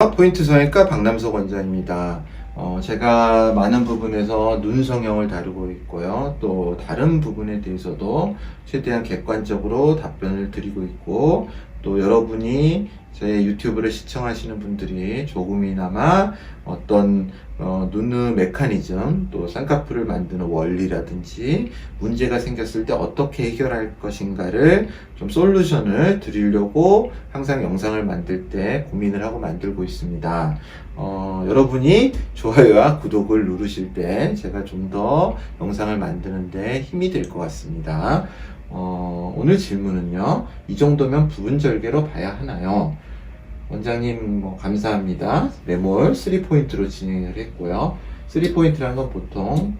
안녕하세요. 포인트 성형외과 박남석 원장입니다. 제가 많은 부분에서 눈 성형을 다루고 있고요. 또 다른 부분에 대해서도 최대한 객관적으로 답변을 드리고 있고, 또 여러분이 제 유튜브를 시청하시는 분들이 조금이나마 어떤 눈의 메커니즘, 또 쌍꺼풀을 만드는 원리라든지 문제가 생겼을 때 어떻게 해결할 것인가를 좀 솔루션을 드리려고 항상 영상을 만들 때 고민을 하고 만들고 있습니다. 여러분이 좋아요와 구독을 누르실 때 제가 좀 더 영상을 만드는데 힘이 될 것 같습니다. 오늘 질문은요, 이 정도면 부분절개로 봐야 하나요? 원장님 감사합니다. 레몰 3포인트로 진행을 했고요. 3포인트라는 건 보통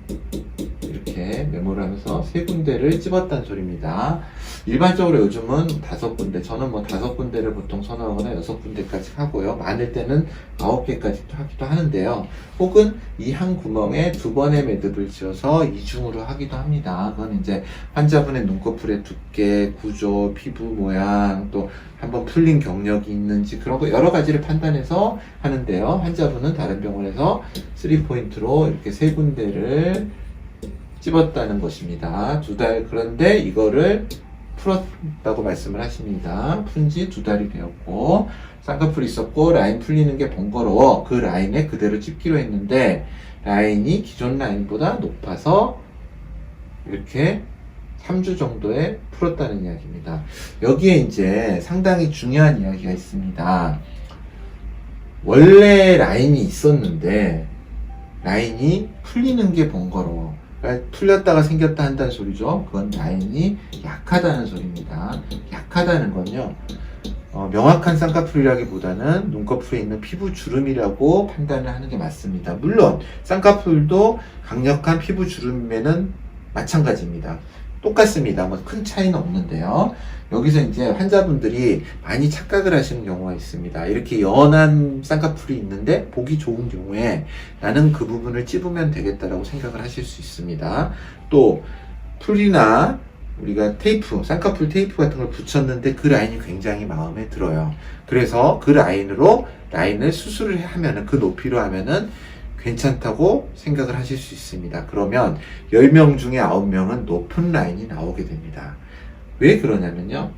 이렇게 메모를 하면서 세 군데를 찝었다는 소리입니다. 일반적으로 요즘은 5군데, 저는 5군데를 보통 선호하거나 6군데까지 하고요. 많을 때는 9개까지도 하기도 하는데요. 혹은 이 한 구멍에 2번의 매듭을 지어서 이중으로 하기도 합니다. 그건 이제 환자분의 눈꺼풀의 두께, 구조, 피부 모양, 또 한번 풀린 경력이 있는지 그런 거 여러 가지를 판단해서 하는데요. 환자분은 다른 병원에서 3포인트로 이렇게 세 군데를 찝었다는 것입니다. 2달, 그런데 이거를 풀었다고 말씀을 하십니다. 푼 지 2달이 되었고, 쌍꺼풀이 있었고, 라인 풀리는 게 번거로워. 그 라인에 그대로 찝기로 했는데, 라인이 기존 라인보다 높아서 이렇게 3주 정도에 풀었다는 이야기입니다. 여기에 이제 상당히 중요한 이야기가 있습니다. 원래 라인이 있었는데, 라인이 풀리는 게 번거로워. 그러니까 풀렸다가 생겼다 한다는 소리죠. 그건 라인이 약하다는 소리입니다. 약하다는 건요, 명확한 쌍꺼풀이라기보다는 눈꺼풀에 있는 피부 주름이라고 판단을 하는 게 맞습니다. 물론 쌍꺼풀도 강력한 피부 주름에는 마찬가지입니다. 똑같습니다. 큰 차이는 없는데요. 여기서 이제 환자분들이 많이 착각을 하시는 경우가 있습니다. 이렇게 연한 쌍꺼풀이 있는데 보기 좋은 경우에 나는 그 부분을 찝으면 되겠다라고 생각을 하실 수 있습니다. 또 풀이나 우리가 테이프, 쌍꺼풀 테이프 같은 걸 붙였는데 그 라인이 굉장히 마음에 들어요. 그래서 그 라인을 수술을 하면은, 그 높이로 하면은 괜찮다고 생각을 하실 수 있습니다. 그러면 10명 중에 9명은 높은 라인이 나오게 됩니다. 왜 그러냐면요,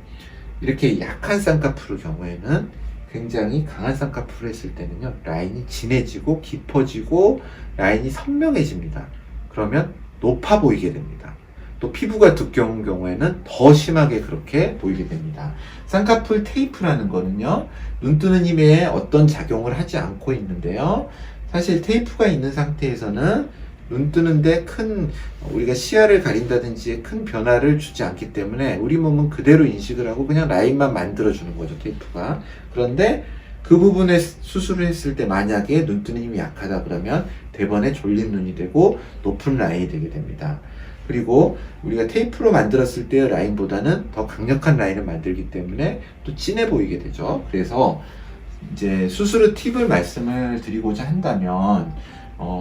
이렇게 약한 쌍꺼풀의 경우에는 굉장히 강한 쌍꺼풀을 했을 때는요, 라인이 진해지고 깊어지고 라인이 선명해집니다. 그러면 높아 보이게 됩니다. 또 피부가 두꺼운 경우에는 더 심하게 그렇게 보이게 됩니다. 쌍꺼풀 테이프라는 거는요, 눈 뜨는 힘에 어떤 작용을 하지 않고 있는데요, 사실 테이프가 있는 상태에서는 눈 뜨는데 우리가 시야를 가린다든지 큰 변화를 주지 않기 때문에 우리 몸은 그대로 인식을 하고 그냥 라인만 만들어주는 거죠, 테이프가. 그런데 그 부분에 수술을 했을 때 만약에 눈 뜨는 힘이 약하다 그러면 대번에 졸린 눈이 되고 높은 라인이 되게 됩니다. 그리고 우리가 테이프로 만들었을 때의 라인보다는 더 강력한 라인을 만들기 때문에 또 진해 보이게 되죠. 그래서 이제 수술의 팁을 말씀을 드리고자 한다면,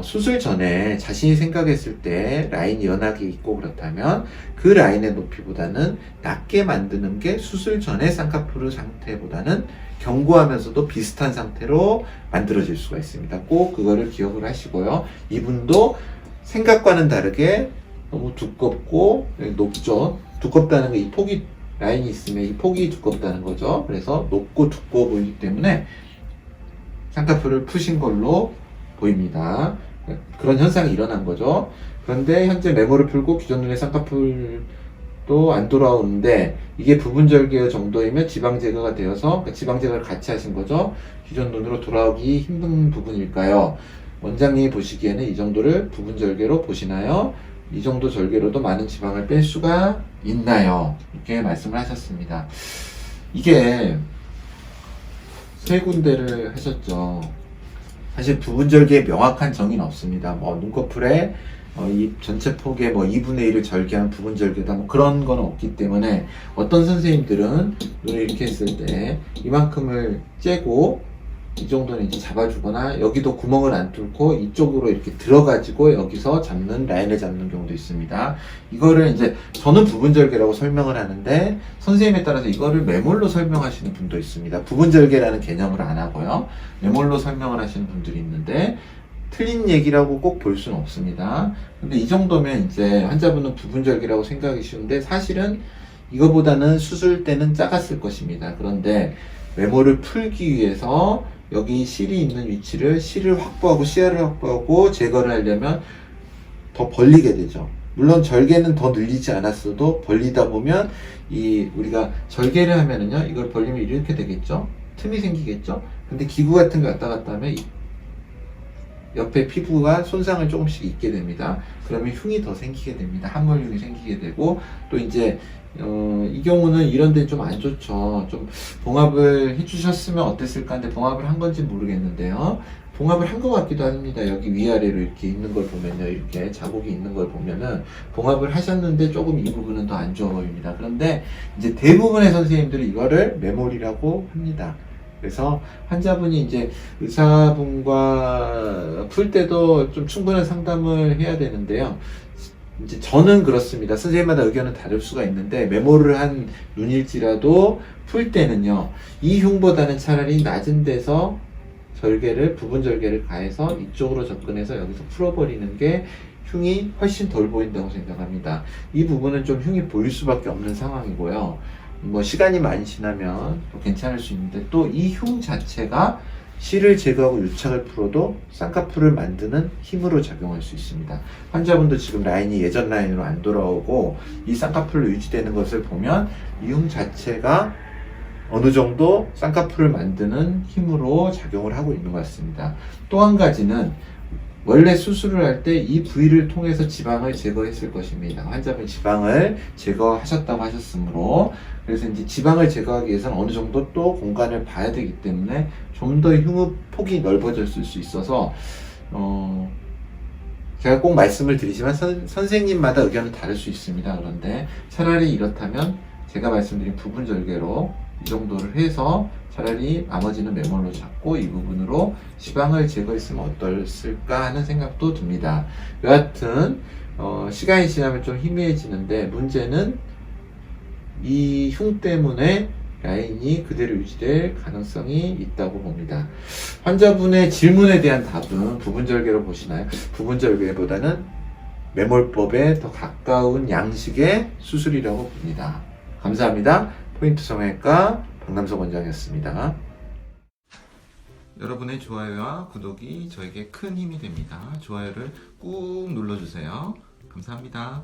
수술 전에 자신이 생각했을 때 라인이 연하게 있고 그렇다면 그 라인의 높이보다는 낮게 만드는 게 수술 전의 쌍꺼풀 상태보다는 견고하면서도 비슷한 상태로 만들어질 수가 있습니다. 꼭 그거를 기억을 하시고요. 이분도 생각과는 다르게 너무 두껍고 높죠. 두껍다는 게 이 폭이, 라인이 있으면 이 폭이 두껍다는 거죠. 그래서 높고 두꺼워 보이기 때문에 쌍꺼풀을 푸신 걸로 보입니다. 그런 현상이 일어난 거죠. 그런데 현재 메모를 풀고 기존 눈의 쌍꺼풀도 안 돌아오는데, 이게 부분절개 정도이면 지방 제거가 되어서 지방 제거를 같이 하신 거죠. 기존 눈으로 돌아오기 힘든 부분일까요? 원장님이 보시기에는 이 정도를 부분절개로 보시나요? 이 정도 절개로도 많은 지방을 뺄 수가 있나요? 이렇게 말씀을 하셨습니다. 이게 세 군데를 하셨죠. 사실 부분절개에 명확한 정의는 없습니다. 눈꺼풀에 이 전체 폭의 2분의 1을 절개한 부분절개다, 그런 건 없기 때문에 어떤 선생님들은 눈을 이렇게 했을 때 이만큼을 째고 이 정도는 이제 잡아주거나 여기도 구멍을 안 뚫고 이쪽으로 이렇게 들어가지고 여기서 잡는 라인을 잡는 경우도 있습니다. 이거를 이제 저는 부분절개라고 설명을 하는데 선생님에 따라서 이거를 매몰로 설명하시는 분도 있습니다. 부분절개라는 개념을 안 하고요. 매몰로 설명을 하시는 분들이 있는데 틀린 얘기라고 꼭 볼 수는 없습니다. 근데 이 정도면 이제 환자분은 부분절개라고 생각하기 쉬운데 사실은 이거보다는 수술 때는 작았을 것입니다. 그런데 메모를 풀기 위해서 여기 실이 있는 위치를 실을 확보하고 시야를 확보하고 제거를 하려면 더 벌리게 되죠. 물론 절개는 더 늘리지 않았어도 벌리다 보면 이 우리가 절개를 하면은요 이걸 벌리면 이렇게 되겠죠. 틈이 생기겠죠. 근데 기구 같은 거 왔다 갔다 하면 옆에 피부가 손상을 조금씩 입게 됩니다. 그러면 흉이 더 생기게 됩니다. 함몰흉이 생기게 되고 또 이제 이 경우는 이런 데 좀 안 좋죠. 좀 봉합을 해주셨으면 어땠을까 하는데 봉합을 한 건지 모르겠는데요. 봉합을 한 것 같기도 합니다. 여기 위아래로 이렇게 있는 걸 보면요. 이렇게 자국이 있는 걸 보면은 봉합을 하셨는데 조금 이 부분은 더 안 좋아 보입니다. 그런데 이제 대부분의 선생님들이 이거를 메모리라고 합니다. 그래서 환자분이 이제 의사분과 풀 때도 좀 충분한 상담을 해야 되는데요. 이제 저는 그렇습니다. 선생님마다 의견은 다를 수가 있는데 메모를 한 눈일지라도 풀 때는요. 이 흉보다는 차라리 낮은 데서 부분 절개를 가해서 이쪽으로 접근해서 여기서 풀어버리는 게 흉이 훨씬 덜 보인다고 생각합니다. 이 부분은 좀 흉이 보일 수밖에 없는 상황이고요. 뭐 시간이 많이 지나면 또 괜찮을 수 있는데 또 이 흉 자체가 실을 제거하고 유착을 풀어도 쌍꺼풀을 만드는 힘으로 작용할 수 있습니다. 환자분도 지금 라인이 예전 라인으로 안 돌아오고 이 쌍꺼풀로 유지되는 것을 보면 이 흉 자체가 어느 정도 쌍꺼풀을 만드는 힘으로 작용을 하고 있는 것 같습니다. 또 한 가지는 원래 수술을 할 때 이 부위를 통해서 지방을 제거했을 것입니다. 환자분 지방을 제거하셨다고 하셨으므로 그래서 이제 지방을 제거하기 위해서는 어느 정도 또 공간을 봐야 되기 때문에 좀 더 흉의 폭이 넓어졌을 수 있어서 제가 꼭 말씀을 드리지만 선생님마다 의견은 다를 수 있습니다. 그런데 차라리 이렇다면 제가 말씀드린 부분 절개로 이 정도를 해서 차라리 나머지는 메몰로 잡고 이 부분으로 지방을 제거했으면 어떨까 하는 생각도 듭니다. 여하튼 시간이 지나면 좀 희미해지는데 문제는 이 흉 때문에 라인이 그대로 유지될 가능성이 있다고 봅니다. 환자분의 질문에 대한 답은 부분절개로 보시나요? 부분절개보다는 메몰법에 더 가까운 양식의 수술이라고 봅니다. 감사합니다. 포인트 성형외과 박남석 원장이었습니다. 여러분의 좋아요와 구독이 저에게 큰 힘이 됩니다. 좋아요를 꾹 눌러주세요. 감사합니다.